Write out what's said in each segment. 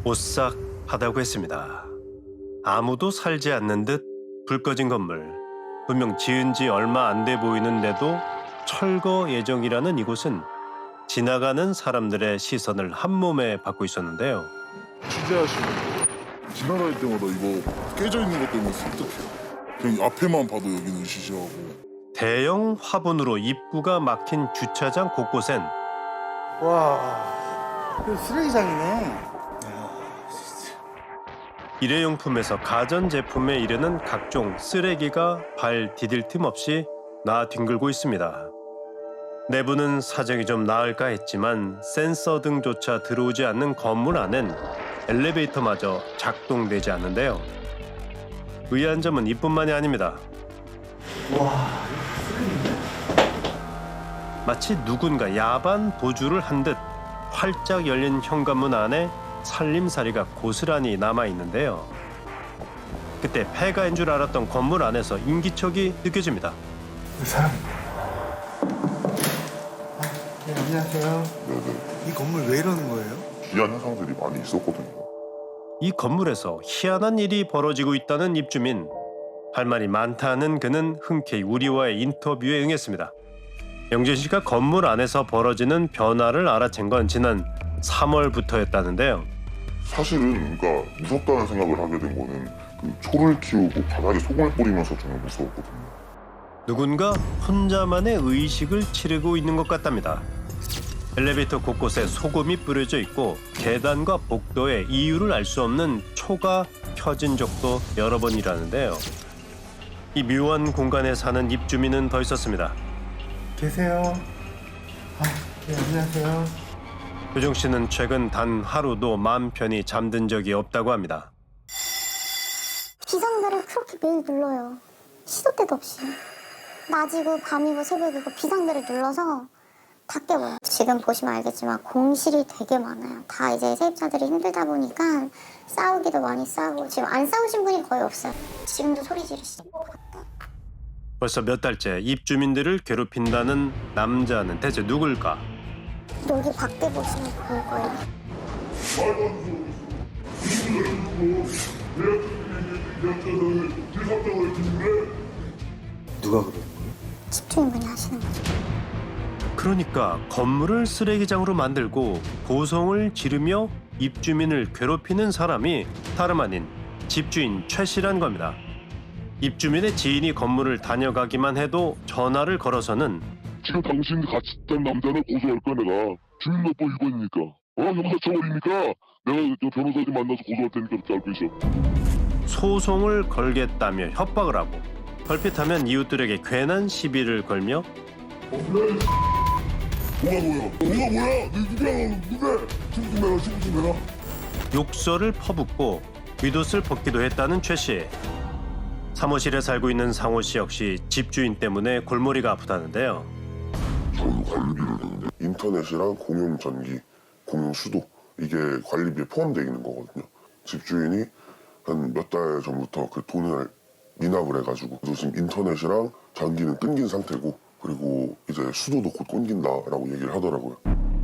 오싹하다고 했습니다. 아무도 살지 않는 듯 불 꺼진 건물. 분명 지은 지 얼마 안 돼 보이는데도 철거 예정이라는 이곳은 지나가는 사람들의 시선을 한몸에 받고 있었는데요. 취재하시는 거 지나갈 때마다 이거 깨져 있는 것 때문에 습득해요. 그냥 앞에만 봐도 여기는 시시하고. 대형 화분으로 입구가 막힌 주차장 곳곳엔 와, 이거 쓰레기장이네. 일회용품에서 가전제품에 이르는 각종 쓰레기가 발 디딜 틈 없이 나뒹굴고 있습니다. 내부는 사정이 좀 나을까 했지만 센서 등조차 들어오지 않는 건물 안엔 엘리베이터마저 작동되지 않는데요. 의아한 점은 이뿐만이 아닙니다. 와, 마치 누군가 야반 도주를 한 듯 활짝 열린 현관문 안에 살림살이가 고스란히 남아있는데요. 그때 폐가인 줄 알았던 건물 안에서 인기척이 느껴집니다. 이 사람. 네, 안녕하세요. 네네. 이 건물 왜 이러는 거예요? 기이한 현상들이 많이 있었거든요. 이 건물에서 희한한 일이 벌어지고 있다는 입주민. 할 말이 많다는 그는 흔쾌히 우리와의 인터뷰에 응했습니다. 영진 씨가 건물 안에서 벌어지는 변화를 알아챈 건 지난 3월부터였다는데요. 사실은 그러니까 무섭다는 생각을 하게 된 거는 그 초를 키우고 바닥에 소금을 뿌리면서 정말 무서웠거든요. 누군가 혼자만의 의식을 치르고 있는 것 같답니다. 엘리베이터 곳곳에 소금이 뿌려져 있고 계단과 복도에 이유를 알 수 없는 초가 켜진 적도 여러 번이라는데요. 이 묘한 공간에 사는 입주민은 더 있었습니다. 계세요. 네, 안녕하세요. 효정 씨는 최근 단 하루도 마음 편히 잠든 적이 없다고 합니다. 비상벨을 그렇게 매일 눌러요. 시도 때도 없이. 낮이고 밤이고 새벽이고 비상벨을 눌러서 다 깨워요. 지금 보시면 알겠지만 공실이 되게 많아요. 다 이제 세입자들이 힘들다 보니까 싸우기도 많이 싸우고 지금 안 싸우신 분이 거의 없어요. 지금도 소리 지르시죠. 벌써 몇 달째 입주민들을 괴롭힌다는 남자는 대체 누굴까? 여기 밖에 보시면 보일 거예요. 누가 그러는 거예요? 집주인분이 하시는 거죠. 그러니까 건물을 쓰레기장으로 만들고 고성을 지르며 입주민을 괴롭히는 사람이 다름 아닌 집주인 최 씨란 겁니다. 입주민의 지인이 건물을 다녀가기만 해도 전화를 걸어서는 지금 당신 같이 있던 남자는 고소할 거야 내가. 주민등록법 위반이니까. 형사처벌이니까 내가 저 변호사 좀 만나서 고소할 테니까 그렇게 알고 있어. 소송을 걸겠다며 협박을 하고 걸핏하면 이웃들에게 괜한 시비를 걸며 뭐가 뭐야? 누구야? 친구 좀 해라. 욕설을 퍼붓고 윗옷을 벗기도 했다는 최 씨. 사무실에 살고 있는 상호 씨 역시 집주인 때문에 골머리가 아프다는데요. 저희 관리비를 내는데 인터넷이랑 공용 전기, 공용 수도 이게 관리비에 포함되어 있는 거거든요. 집주인이 한 몇 달 전부터 그 돈을 미납을 해가지고 그래서 지금 인터넷이랑 전기는 끊긴 상태고 그리고 이제 수도도 곧 끊긴다라고 얘기를 하더라고요.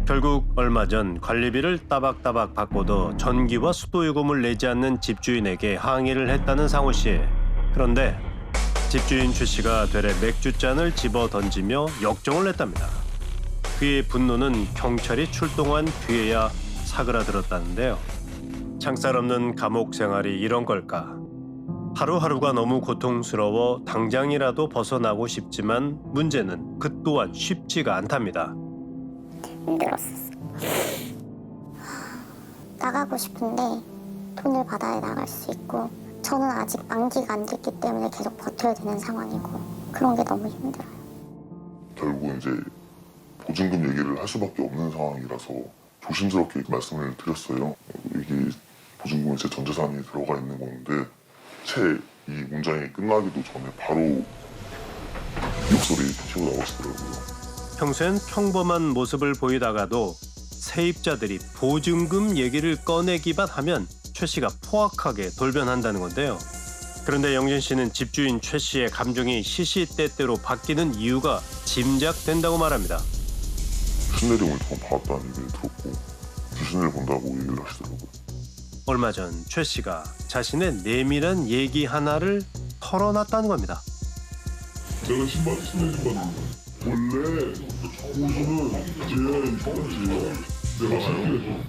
결국 얼마 전 관리비를 따박따박 받고도 전기와 수도 요금을 내지 않는 집주인에게 항의를 했다는 상호 씨. 그런데 집주인 최 씨가 되레 맥주잔을 집어 던지며 역정을 냈답니다. 그의 분노는 경찰이 출동한 뒤에야 사그라들었다는데요. 창살 없는 감옥 생활이 이런 걸까? 하루하루가 너무 고통스러워 당장이라도 벗어나고 싶지만 문제는 그 또한 쉽지가 않답니다. 힘들었었어. 나가고 싶은데 돈을 받아야 나갈 수 있고 저는 아직 만기가 안 됐기 때문에 계속 버텨야 되는 상황이고 그런 게 너무 힘들어요. 결국은 이제 보증금 얘기를 할 수밖에 없는 상황이라서 조심스럽게 말씀을 드렸어요. 이게 보증금은 제 전 재산이 들어가 있는 건데 채 이 문장이 끝나기도 전에 바로 욕설이 튀어나왔더라고요. 평소엔 평범한 모습을 보이다가도 세입자들이 보증금 얘기를 꺼내기만 하면 최 씨가 포악하게 돌변한다는 건데요. 그런데 영진 씨는 집주인 최 씨의 감정이 시시때때로 바뀌는 이유가 짐작된다고 말합니다. 신내림을 더 받았다는 얘기를 들었고 주신을 본다고 얘기를 하시더라고요. 얼마 전 최 씨가 자신의 내밀한 얘기 하나를 털어놨다는 겁니다. 내가 신발 신는 원래 고수는 제 형제야. 내가 생각해서.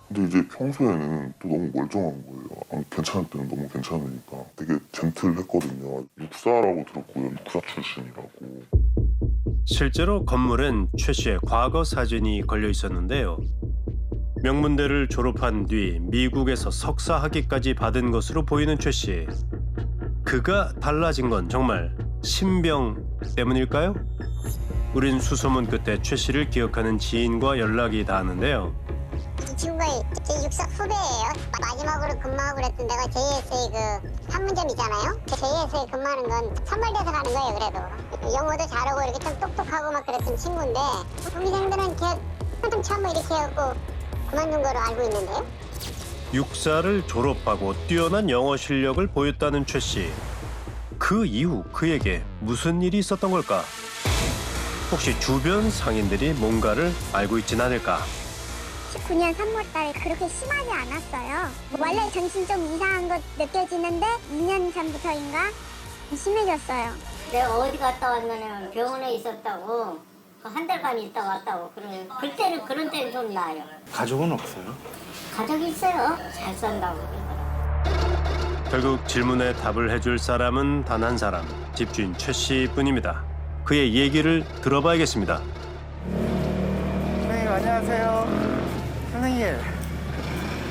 근데 이제 평소에는 또 너무 멀쩡한 거예요. 괜찮을 때는 너무 괜찮으니까 되게 젠틀했거든요. 육사라고 들었고요. 육사 출신이라고. 실제로 건물엔 최 씨의 과거 사진이 걸려 있었는데요. 명문대를 졸업한 뒤 미국에서 석사 학위까지 받은 것으로 보이는 최 씨. 그가 달라진 건 정말 신병 때문일까요? 우린 수소문 끝에 최 씨를 기억하는 지인과 연락이 닿았는데요. 이 친구가 제 육사 후배예요. 마지막으로 근무하고 그랬던 데가 JSA 그 판문점 있잖아요. JSA 근무하는 건 선발돼서 가는 거예요. 그래도 영어도 잘하고 이렇게 좀 똑똑하고 막 그랬던 친구인데 동기생들은 걔 한참 처음 이렇게 해갖고 그만둔 거로 알고 있는데요. 육사를 졸업하고 뛰어난 영어 실력을 보였다는 최 씨. 그 이후 그에게 무슨 일이 있었던 걸까? 혹시 주변 상인들이 뭔가를 알고 있진 않을까? 19년 3월달에 그렇게 심하지 않았어요. 원래 정신 좀 이상한 거 느껴지는데 2년 전부터인가 심해졌어요. 내가 어디 갔다 왔냐면 병원에 있었다고 한 달간 있다 왔다고 그래. 그때는 그런 때는 좀 나아요. 가족은 없어요? 가족이 있어요. 잘 산다고. 결국 질문에 답을 해줄 사람은 단 한 사람, 집주인 최 씨뿐입니다. 그의 얘기를 들어봐야겠습니다. 선생님 안녕하세요. 선생님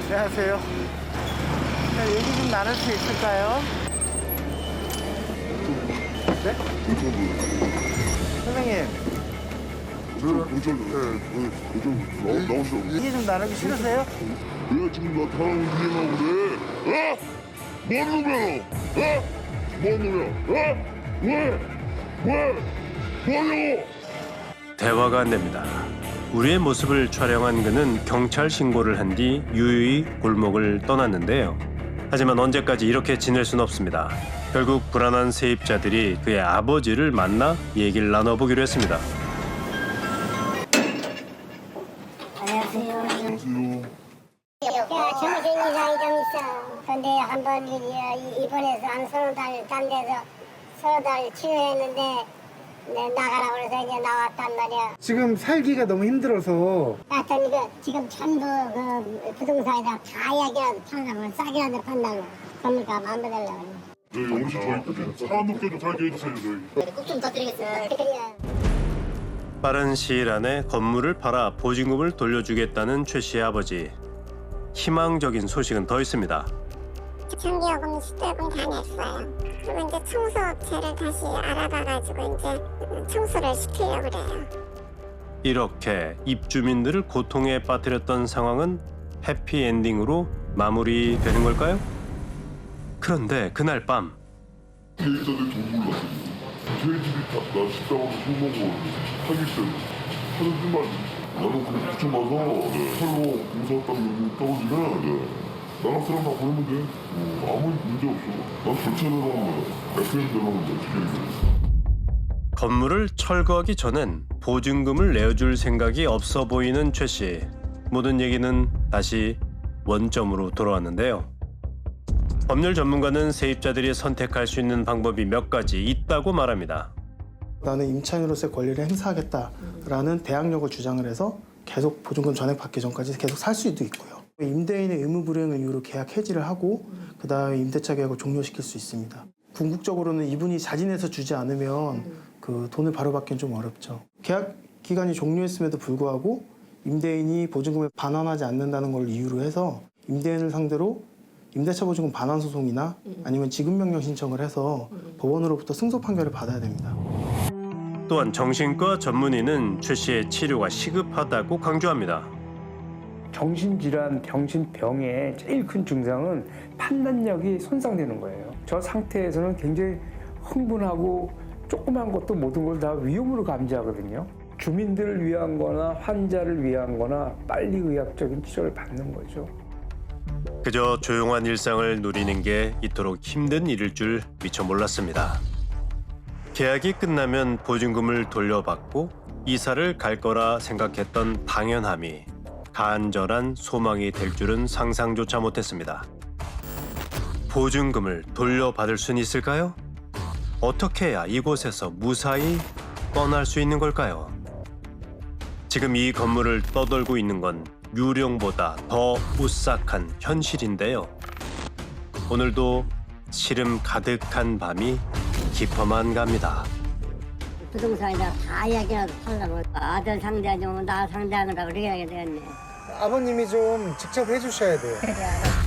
안녕하세요. 얘기 좀 나눌 수 있을까요? 네? 선생님 나오시라고. 얘기 좀 나누기 싫으세요? 왜 지금 나타나고 유행하고 그래? 어? 뭔 놈이야 너? 어? 뭔 놈이야? 어? 왜? 뭐냐고? 대화가 안 됩니다. 우리의 모습을 촬영한 그는 경찰 신고를 한 뒤 유유히 골목을 떠났는데요. 하지만 언제까지 이렇게 지낼 수는 없습니다. 결국 불안한 세입자들이 그의 아버지를 만나 얘기를 나눠보기로 했습니다. 안녕하세요. 정신 이상이 좀 있어. 근데 한번 입원해서 한 서너 달 딴 데서 서너 달 치료했는데 나가라고 해서 이제 나왔단 말이야. 지금 살기가 너무 힘들어서 하여튼 지금 전부 그 부동산에다 다 이야기라도 팔라고 싸게라도 판다고 건물값 안 받으려고. 저희 어르신 저희 사람 높게 좀 살게 해주세요 저희. 꼭좀 부탁드리겠어요. 빠른 시일 안에 건물을 팔아 보증금을 돌려주겠다는 최 씨의 아버지. 희망적인 소식은 더 있습니다. 전기요금 수도요금 다 냈어요. 그리고 이제 청소업체를 다시 알아봐가지고 이제 청소를 시키려고 그래요. 이렇게 입주민들을 고통에 빠뜨렸던 상황은 해피엔딩으로 마무리되는 걸까요? 그런데 그날 밤 계획자들 돈 몰랐어요. 저희 집이 나 식당하고 술 먹고 사기 때문에 하는 짓만 나는 그냥 붙여봐서 철로 공사했다면 떨어지면 나랑 사람 다 보내면 돼. 아무 문제 없어. 난 절차대로 FM대로 하면 돼. 건물을 철거하기 전엔 보증금을 내어줄 생각이 없어 보이는 최 씨. 모든 얘기는 다시 원점으로 돌아왔는데요. 법률 전문가는 세입자들이 선택할 수 있는 방법이 몇 가지 있다고 말합니다. 나는 임차인으로서의 권리를 행사하겠다라는 대항력을 주장을 해서 계속 보증금 전액받기 전까지 계속 살 수도 있고요. 임대인의 의무 불이행을 이유로 계약 해지를 하고 그다음에 임대차 계약을 종료시킬 수 있습니다. 궁극적으로는 이분이 자진해서 주지 않으면 그 돈을 바로 받기는 좀 어렵죠. 계약 기간이 종료했음에도 불구하고 임대인이 보증금을 반환하지 않는다는 걸 이유로 해서 임대인을 상대로 임대차 보증금 반환 소송이나 아니면 지급명령 신청을 해서 법원으로부터 승소 판결을 받아야 됩니다. 또한 정신과 전문의는 최 씨의 치료가 시급하다고 강조합니다. 정신질환, 정신병의 제일 큰 증상은 판단력이 손상되는 거예요. 저 상태에서는 굉장히 흥분하고 조그만 것도 모든 걸 다 위험으로 감지하거든요. 주민들을 위한 거나 환자를 위한 거나 빨리 의학적인 치료를 받는 거죠. 그저 조용한 일상을 누리는 게 이토록 힘든 일일 줄 미처 몰랐습니다. 계약이 끝나면 보증금을 돌려받고 이사를 갈 거라 생각했던 당연함이 간절한 소망이 될 줄은 상상조차 못했습니다. 보증금을 돌려받을 수는 있을까요? 어떻게 해야 이곳에서 무사히 떠날 수 있는 걸까요? 지금 이 건물을 떠돌고 있는 건 유령보다 더 오싹한 현실인데요. 오늘도 시름 가득한 밤이 깊어만 갑니다. 부동산에다 다 이야기라도 하려고 아들 상대하지 나 상대하느라 그렇게 하게 되었네. 아버님이 좀 직접 해주셔야 돼요. 그래 알았어.